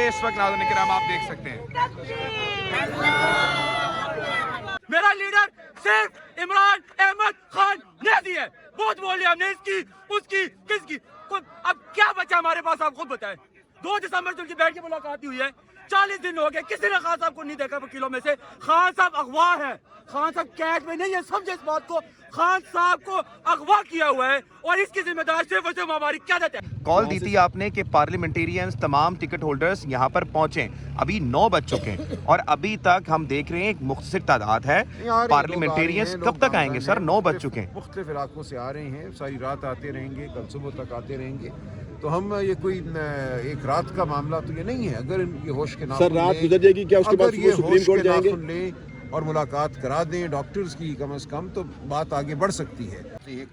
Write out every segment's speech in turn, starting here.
یہ اس وقت ناظرین کرام آپ دیکھ سکتے ہیں. میرا لیڈر صرف عمران احمد خان نیازی ہے. بہت بولے ہم نے اس کی اس کی کس کی. اب کیا بچا ہمارے پاس, آپ خود بتائیں. 2 دسمبر سے ان کی بیٹھ کے ملاقات ہوئی ہے, 40 دن ہو گئے, کسی نے خان صاحب کو نہیں دیکھا وکیلوں میں سے. خان صاحب اغوا ہے, خان صاحب قید میں نہیں ہے, سمجھے اس بات کو. خان صاحب کو اغوا کیا ہوا ہے اور اس کی ذمہ دار صرف اور صرف ہماری قیادت ہے. کال دی تھی آپ نے کہ پارلیمنٹیرینز تمام ٹکٹ ہولڈرز یہاں پر پہنچیں. ابھی 9 بج چکے ہیں اور ابھی تک ہم دیکھ رہے ہیں ایک مختصر تعداد ہے. پارلیمنٹیرینز کب تک آئیں گے سر؟ 9 بج چکے ہیں. مختلف علاقوں سے آ رہے ہیں, ساری رات آتے رہیں گے, کل صبح تک آتے رہیں گے. تو ہم یہ کوئی ایک رات کا معاملہ تو یہ نہیں ہے. اگر یہ ہوش کے ناخن رات گزر جائے گی کیا اس کے بعد سپریم کورٹ جائیں گے لیں اور ملاقات کرا دیں ڈاکٹرز کی کم از کم, تو بات آگے بڑھ سکتی ہے.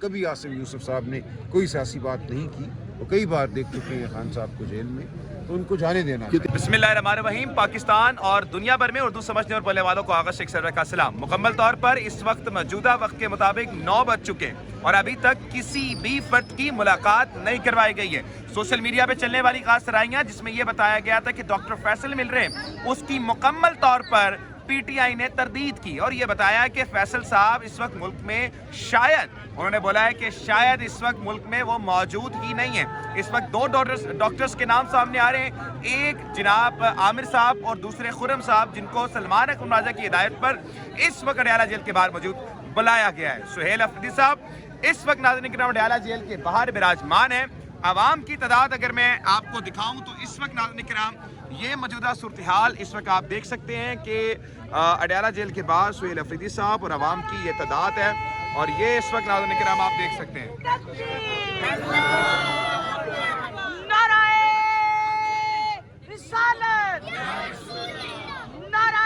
کبھی آصف یوسف صاحب نے کوئی سیاسی بات نہیں کی. وہ کئی بار دیکھ چکے ہیں خان صاحب کو جیل میں, تو ان کو جانے دینا چاہیے. بسم اللہ الرحمن الرحیم. پاکستان اور دنیا بھر میں اردو سمجھنے اور بولنے والوں کو آغاز شیخ سرور کا سلام. مکمل طور پر اس وقت موجودہ وقت کے مطابق 9 بج چکے ہیں اور ابھی تک کسی بھی فرد کی ملاقات نہیں کروائی گئی ہے. سوشل میڈیا پہ چلنے والی خاص سرائیاں جس میں یہ بتایا گیا تھا کہ ڈاکٹر فیصل مل رہے ہیں, اس کی مکمل طور پر پی ٹی آئی نے تردید کی اور یہ بتایا کہ فیصل صاحب اس وقت ملک میں شاید, انہوں نے بولا ہے کہ شاید اس وقت ملک میں وہ موجود ہی نہیں ہے. اس وقت 2 ڈاکٹرز کے نام سامنے آ رہے ہیں, ایک جناب عامر صاحب اور دوسرے خرم صاحب, جن کو سلمان اکرم راجہ کی ہدایت پر اس وقت اڈیالہ جیل کے باہر موجود بلایا گیا ہے. سہیل افریدی صاحب اس وقت ناظرین کرام اڈیالہ جیل کے باہر براجمان ہیں. عوام کی تعداد اگر میں آپ کو دکھاؤں تو اس وقت ناظرین کرام یہ موجودہ صورتحال اس وقت آپ دیکھ سکتے ہیں کہ اڈیالہ جیل کے بعد سہیل افریدی صاحب اور عوام کی یہ تعداد ہے اور یہ اس وقت ناظرین کرام آپ دیکھ سکتے ہیں. نعرہ رسالت, نعرہ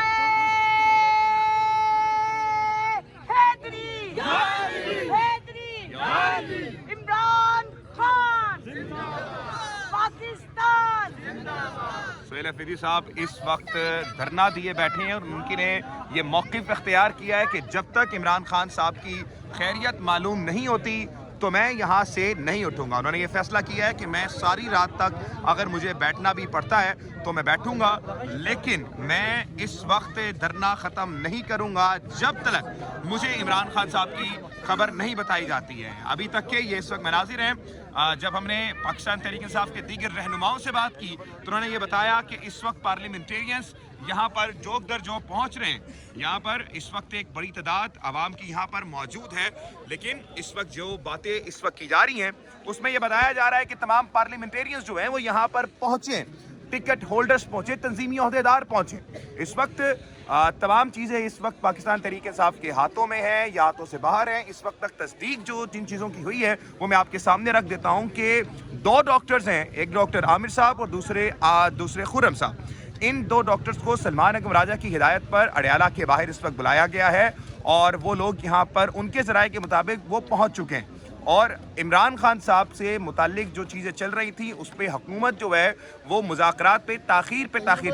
حیدری, عمران خان, پاکستان. سہیل افریدی صاحب اس وقت دھرنا دیے بیٹھے ہیں اور ان کی نے یہ موقف اختیار کیا ہے کہ جب تک عمران خان صاحب کی خیریت معلوم نہیں ہوتی تو میں یہاں سے نہیں اٹھوں گا. انہوں نے یہ فیصلہ کیا ہے کہ میں ساری رات تک اگر مجھے بیٹھنا بھی پڑتا ہے تو میں بیٹھوں گا, لیکن میں اس وقت دھرنا ختم نہیں کروں گا جب تک مجھے عمران خان صاحب کی خبر نہیں بتائی جاتی ہے. ابھی تک کے یہ اس وقت مناظر ہیں. جب ہم نے پاکستان تحریک انصاف کے دیگر رہنماؤں سے بات کی تو انہوں نے یہ بتایا کہ اس وقت پارلیمنٹیرینز یہاں پر جوک در جو پہنچ رہے ہیں. یہاں پر اس وقت ایک بڑی تعداد عوام کی یہاں پر موجود ہے, لیکن اس وقت جو باتیں اس وقت کی جا رہی ہیں اس میں یہ بتایا جا رہا ہے کہ تمام پارلیمنٹیرینز جو ہیں وہ یہاں پر پہنچے, ٹکٹ ہولڈرز پہنچے, تنظیمی عہدیدار پہنچے. اس وقت تمام چیزیں اس وقت پاکستان تحریک انصاف کے ہاتھوں میں ہیں یا ہاتھوں سے باہر ہیں. اس وقت تک تصدیق جو جن چیزوں کی ہوئی ہے وہ میں آپ کے سامنے رکھ دیتا ہوں کہ 2 ڈاکٹرز ہیں, ایک ڈاکٹر عامر صاحب اور دوسرے خرم صاحب. ان 2 ڈاکٹرز کو سلمان اکرم راجہ کی ہدایت پر اڈیالہ کے باہر اس وقت بلایا گیا ہے اور وہ لوگ یہاں پر ان کے ذرائع کے مطابق وہ پہنچ چکے ہیں. اور عمران خان صاحب سے متعلق جو چیزیں چل رہی تھیں اس پہ حکومت جو ہے وہ مذاکرات پہ تاخیر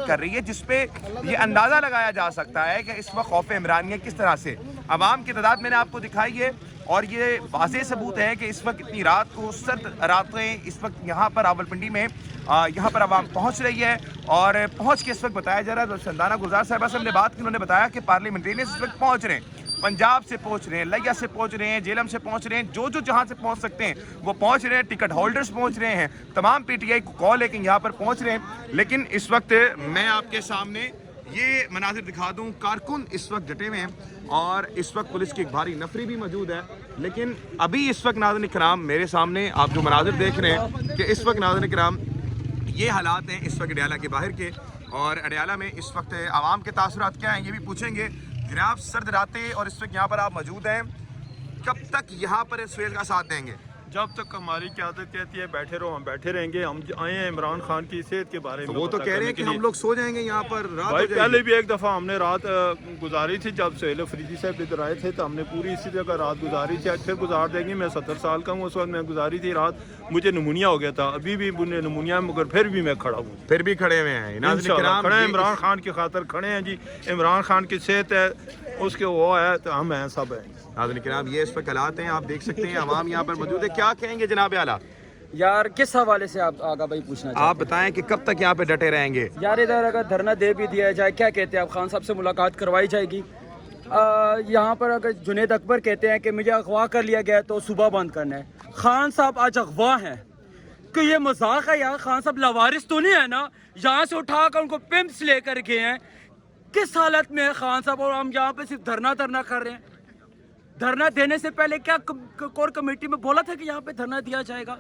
کر رہی ہے, جس پہ یہ اندازہ لگایا جا سکتا ہے کہ اس وقت خوف عمرانیہ کس طرح سے. عوام کی تعداد میں نے آپ کو دکھائی ہے اور یہ واضح ثبوت ہے کہ اس وقت اتنی رات کو سرد راتیں اس وقت یہاں پر راولپنڈی میں یہاں پر عوام پہنچ رہی ہے اور پہنچ کے اس وقت بتایا جا رہا ہے. سندانہ گلزار صاحبہ سے ہم نے بات کی, انہوں نے بتایا کہ پارلیمنٹیرینز اس وقت پہنچ رہے ہیں, پنجاب سے پہنچ رہے ہیں, لیا سے پہنچ رہے ہیں, جیلم سے پہنچ رہے ہیں, جو جہاں سے پہنچ سکتے ہیں وہ پہنچ رہے ہیں. ٹکٹ ہولڈرز پہنچ رہے ہیں, تمام پی ٹی آئی کو کال ہے کہ یہاں پر پہنچ رہے ہیں. لیکن اس وقت میں آپ کے سامنے یہ مناظر دکھا دوں, کارکن اس وقت ڈٹے ہوئے ہیں اور اس وقت پولیس کی ایک بھاری نفری بھی موجود ہے. لیکن ابھی اس وقت ناظرین کرام میرے سامنے آپ جو مناظر دیکھ رہے ہیں کہ اس وقت ناظرین کرام یہ حالات ہیں اس وقت اڈیالہ کے باہر کے, اور اڈیالہ میں اس وقت عوام کے تاثرات کیا ہیں یہ بھی پوچھیں گے. جناب سرد راتیں اور اس وقت یہاں پر آپ موجود ہیں, کب تک یہاں پر سہیل کا ساتھ دیں گے؟ جب تک ہماری قیادت کہتی ہے بیٹھے رہو ہم بیٹھے رہیں گے. ہم آئے ہیں عمران خان کی صحت کے بارے میں. وہ تو کہہ رہے ہیں کہ ہم لوگ سو جائیں گے یہاں پر, رات بھائی پہلے بھی ایک دفعہ ہم نے رات گزاری تھی جب سہیل افریدی صاحب ادھر آئے تھے تو ہم نے پوری اسی جگہ رات گزاری تھی. آج پھر گزار دیں گے. میں 70 سال کا ہوں, اس وقت میں گزاری تھی رات, مجھے نمونیا ہو گیا تھا, ابھی بھی مجھے نمونیا, مگر پھر بھی میں کھڑا ہوں, پھر بھی کھڑے ہوئے ہیں. کھڑے ہیں عمران خان کی خاطر کھڑے ہیں جی. عمران خان کی صحت ہے, اس کے وہ ہے تو ہم ہیں, سب ہیں. ناظرین کرام یہ اس وقت حالات ہیں, آپ دیکھ سکتے ہیں عوام یہاں پر موجود ہے. کیا کہیں گے جناب اعلیٰ؟ یار کس حوالے سے آپ آگا بھائی پوچھنا چاہتے آپ بتائیں کہ کب تک یہاں پہ ڈٹے رہیں گے؟ یار ادھر اگر دھرنا دے بھی دیا جائے، کیا کہتے ہیں آپ، خان صاحب سے ملاقات کروائی جائے گی؟ یہاں پر اگر جنید اکبر کہتے ہیں کہ مجھے اغوا کر لیا گیا تو صوبہ بند کرنا ہے، خان صاحب آج اغوا ہیں کہ یہ مذاق ہے یار؟ خان صاحب لاوارث تو نہیں ہے نا؟ یہاں سے اٹھا کر ان کو پمپس لے کر گئے ہیں، کس حالت میں ہے خان صاحب؟ اور ہم یہاں پہ صرف دھرنا کر رہے ہیں۔ دھرنا دینے سے پہلے کیا کور کمیٹی میں بولا تھا کہ یہاں پہ دھرنا دیا جائے گا؟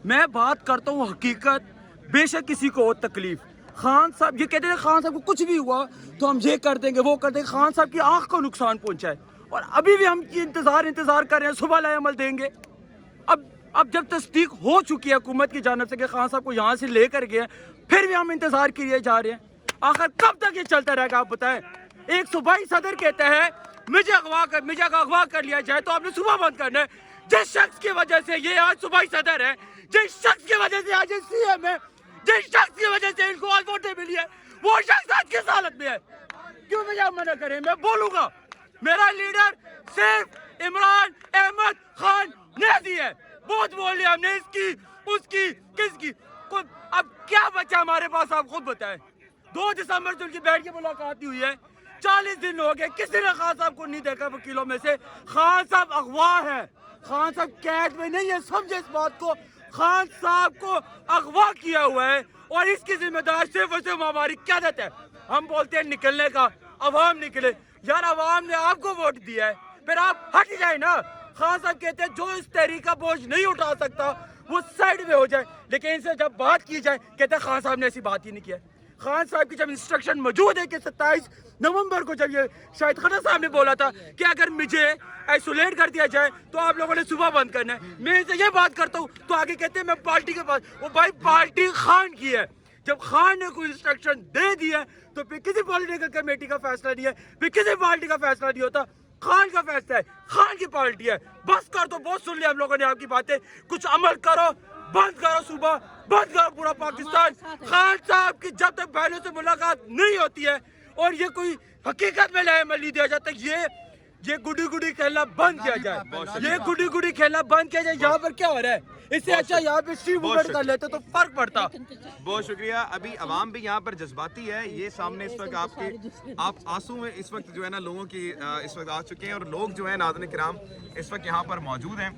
میں بات کرتا ہوں حقیقت، بے شک کسی کو ہو تکلیف، خان صاحب یہ کہتے تھے خان صاحب کو کچھ بھی ہوا تو ہم یہ کر دیں گے وہ کر دیں گے، خان صاحب کی آنکھ کو نقصان پہنچا ہے اور ابھی بھی ہم انتظار کر رہے ہیں، صبح لائے عمل دیں گے۔ اب جب تصدیق ہو چکی ہے حکومت کی جانب سے کہ خان صاحب کو یہاں سے لے کر گئے ہیں، پھر بھی ہم انتظار کیے جا رہے ہیں، آخر کب تک یہ چلتا رہے گا آپ بتائیں؟ ایک صوبائی صدر کہتا ہے مجھے اغوا کر لیا جائے تو آپ نے صوبہ بند کرنا ہے۔ جس شخص کی وجہ سے یہ آج صوبائی صدر ہے، جس شخص کی وجہ سے آج سی ایم ہے، جس شخص کی وجہ سے ان کو آج ووٹیں ملی ہے، وہ شخص آج کس حالت میں ہے؟ کیوں مجھے آپ منع کریں؟ میں بولوں گا، میرا لیڈر صرف عمران احمد خان نیازی ہے۔ بہت بول لیا ہم نے، اس کی کس کی، اب کیا بچا ہمارے پاس؟ آپ خود بتائیں۔ 2 دسمبر سے ان کی بیٹھ کے ملاقات نہیں ہوئی ہے، 40 دن ہو گئے، کسی نے خان صاحب کو نہیں دیکھا وکیلوں میں سے۔ خان صاحب اغوا ہے، خان صاحب قید میں نہیں ہے، سمجھے اس بات کو۔ خان صاحب کو اغوا کیا ہوا ہے اور اس کی ذمہ دار صرف اور صرف ہماری قیادت ہے۔ ہم بولتے ہیں نکلنے کا، عوام نکلے، یار عوام نے آپ کو ووٹ دیا ہے، پھر آپ ہٹ جائیں نا۔ خان صاحب کہتے ہیں جو اس تحریک کا بوجھ نہیں اٹھا سکتا وہ سائڈ میں ہو جائے، لیکن ان سے جب بات کی جائے کہتے ہیں خان صاحب نے ایسی بات ہی نہیں کیا۔ خان صاحب کی جب انسٹرکشن موجود ہے کہ 27 نومبر کو جب یہ شاہد خٹک صاحب نے بولا تھا کہ اگر مجھے آئسولیٹ کر دیا جائے تو آپ لوگوں نے صبح بند کرنا ہے، میں ان سے یہ بات کرتا ہوں تو آگے کہتے ہیں میں پارٹی کے پاس، وہ بھائی پارٹی خان کی ہے۔ جب خان نے کوئی انسٹرکشن دے دی ہے تو پھر کسی پولیٹیکل کمیٹی کا فیصلہ نہیں ہے، پھر کسی پارٹی کا فیصلہ نہیں ہوتا، خان کا فیصلہ ہے، خان کی پارٹی ہے۔ بس کر دو، بہت سن لیا ہم لوگوں نے آپ کی باتیں، کچھ عمل کرو، بند کرو صوبہ، بند کرو پورا پاکستان۔ خان صاحب کی جب تک بہنوں سے ملاقات نہیں ہوتی ہے اور یہ کوئی حقیقت میں لائے عمل نہیں دیا جاتا، یہ گڈی کھیلنا بند کیا جائے، یہ گڈی کھیلنا بند کیا جائے۔ یہاں پر کیا ہو رہا ہے؟ اس سے اچھا یہاں پہ اسٹریٹ موومنٹ کر لیتے تو فرق پڑتا۔ بہت شکریہ۔ ابھی عوام بھی یہاں پر جذباتی ہے، یہ سامنے اس وقت آپ آنسو میں اس وقت جو ہے نا لوگوں کی اس وقت آ چکے ہیں اور لوگ جو ہیں ناظرین کرام اس وقت یہاں پر موجود ہیں۔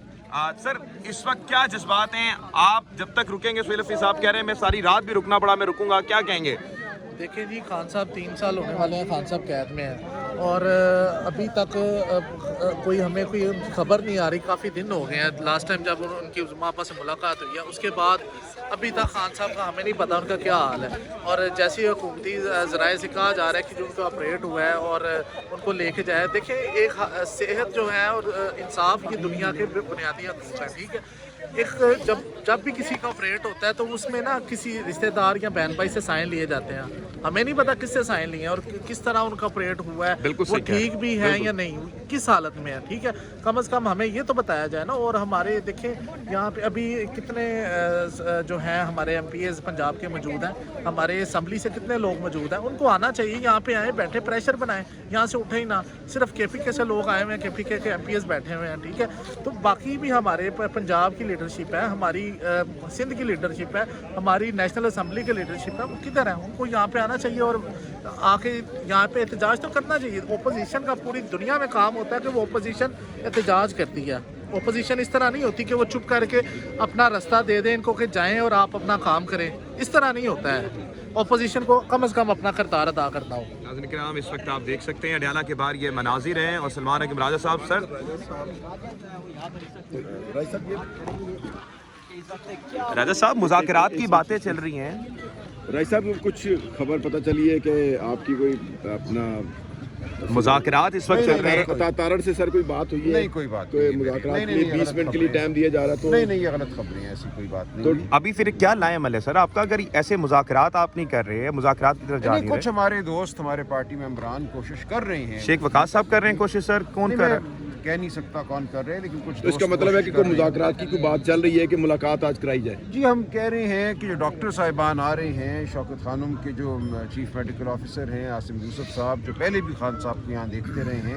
سر اس وقت کیا جذبات ہیں؟ آپ جب تک رکیں گے، سہیل حفیظ صاحب کہہ رہے ہیں میں ساری رات بھی رکنا پڑا میں رکوں گا، کیا کہیں گے؟ دیکھیں جی، خان صاحب 3 سال ہونے والے ہیں، خان صاحب قید میں ہیں اور ابھی تک کوئی ہمیں کوئی خبر نہیں آ رہی۔ کافی دن ہو گئے ہیں، لاسٹ ٹائم جب ان کی عظمیٰ آپا سے ملاقات ہوئی ہے اس کے بعد ابھی تک خان صاحب کا ہمیں نہیں پتا ان کا کیا حال ہے۔ اور جیسے حکومتی ذرائع سے کہا جا رہا ہے کہ جو ان کا آپریٹ ہوا ہے اور ان کو لے کے جائے، دیکھیں ایک صحت جو ہے اور انصاف کی دنیا کے بنیادی حقوق ہے، ٹھیک ہے؟ ایک جب بھی کسی کا آپریٹ ہوتا ہے تو اس میں نا کسی رشتہ دار یا بہن بھائی سے سائن لیے جاتے ہیں، ہمیں نہیں پتا کس سے سائن لیے ہیں اور کس طرح ان کا آپریٹ ہوا ہے، وہ ٹھیک بھی ہے یا نہیں، کس حالت میں ہے، ٹھیک ہے؟ کم از کم ہمیں یہ تو بتایا جائے نا۔ اور ہمارے دیکھیں یہاں پہ ابھی کتنے جو ہیں ہمارے ایم پی ایز پنجاب کے موجود ہیں، ہمارے اسمبلی سے کتنے لوگ موجود ہیں، ان کو آنا چاہیے، یہاں پہ آئیں، بیٹھے پریشر بنائیں، یہاں سے اٹھیں ہی نہ۔ صرف کے پی کے سے لوگ آئے ہوئے ہیں، کے پی کے ایم پی ایز بیٹھے ہوئے ہیں، ٹھیک ہے؟ تو باقی بھی ہمارے پنجاب کی لیڈرشپ ہے، ہماری سندھ کی لیڈرشپ ہے، ہماری نیشنل اسمبلی کی لیڈرشپ ہے، وہ کدھر ہیں؟ ان کو یہاں پہ آنا چاہیے اور آ کے یہاں پہ احتجاج تو کرنا چاہیے۔ اپوزیشن کا پوری دنیا میں کام ہوتا ہے کہ وہ اپوزیشن احتجاج کرتی ہے، اپوزیشن اس طرح نہیں ہوتی کہ وہ چپ کر کے اپنا راستہ دے دیں ان کو کہ جائیں اور آپ اپنا کام کریں، اس طرح نہیں ہوتا ہے۔ اپوزیشن کو کم از کم اپنا کردار ادا کرنا ہو۔ ناظرین کرام اس وقت آپ دیکھ سکتے ہیں اڈیالہ کے باہر یہ مناظر ہیں اور سلمان حکیم راجہ صاحب سر راجہ صاحب مذاکرات کی باتیں چل رہی ہیں، راج صاحب کچھ خبر پتہ چلی ہے کہ آپ کی کوئی اپنا مذاکرات اس وقت چل رہے ہیں؟ تارڑ سے سر کوئی بات ہوئی ہے؟ نہیں کوئی بات کوئی مذاکرات کے لیے 20 منٹ کے لیے ٹائم دیا جا رہا تو نہیں یہ غلط خبریں ہیں، ایسی کوئی بات نہیں۔ ابھی پھر کیا لائے عمل ہے سر آپ کا؟ اگر ایسے مذاکرات آپ نہیں کر رہے، مذاکرات کی طرف جا نہیں کچھ ہمارے دوست ہمارے پارٹی ممبران کوشش کر رہے ہیں، شیخ وقاص صاحب کر رہے ہیں کوشش، سر کون کر رہا ہے؟ کہہ نہیں سکتا کون کر رہے ہیں، لیکن کچھ اس کا مطلب ہے کہ کوئی مذاکرات کی کوئی بات چل رہی ہے کہ ملاقات آج کرائی جائے؟ جی ہم کہہ رہے ہیں کہ جو ڈاکٹر صاحبان آ رہے ہیں، شوکت خانم کے جو چیف میڈیکل آفیسر ہیں عاصم یوسف صاحب، جو پہلے بھی خان صاحب کو یہاں دیکھتے رہے ہیں،